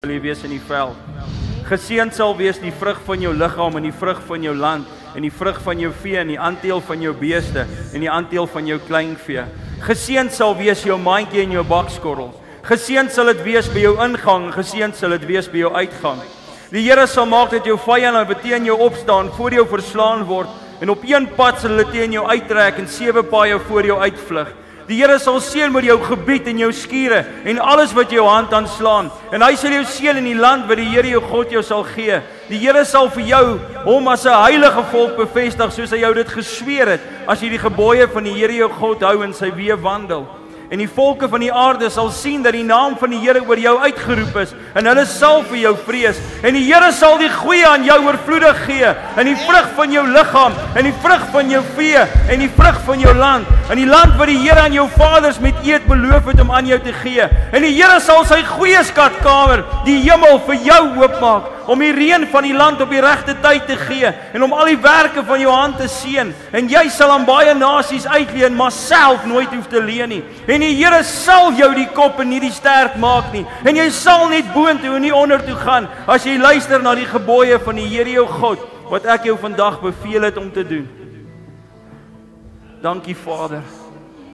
Wil jy wees in die veld. Geseënd sal wees die vrug van jou liggaam en die vrug van jou land en die vrug van jou vee en die aanteel van jou beeste en die aanteel van jou kleinvee. Geseënd sal wees jou mandjie en jou bakskorrel. Geseënd sal dit wees by jou ingang en geseënd sal dit wees by jou uitgang. Die Here sal maak dat jou vyande teen jou opstaan, voor jou verslaan word en op een pad sal hulle teen jou uittrek en 7 paaie voor jou uitvlug. Die Here sal seën met jou gebied en jou skure en alles wat jou hand aanslaan. En hy sal jou seën in die land wat die Here jou God jou sal gee. Die Here sal vir jou hom as 'n heilige volk bevestig soos hy jou dit gesweer het, as jy die gebooie van die Here jou God hou en sy weë wandel. En die volke van die aarde sal sien dat die naam van die Here oor jou uitgeroep is en hulle sal vir jou vrees. En die Here sal die goeie aan jou oorvloedig gee, en die vrug van jou liggaam en die vrug van jou vee en die vrug van jou land, en die land wat die Here aan jou vaders met eed beloof het om aan jou te gee. En die Here sal sy goeie skatkamer, die hemel, vir jou oopmaak, om die reën van die land op die regte tyd te gee en om al die werke van jou hand te seën. En jy sal aan baie nasies uitleen, maar self nooit hoef te leen nie. En die Here sal jou die kop en nie die stert maak nie. En jy sal net boontoe en nie ondertoe gaan as jy luister na die gebooie van die Here jou God wat ek jou vandag beveel het om te doen. Dankie Vader.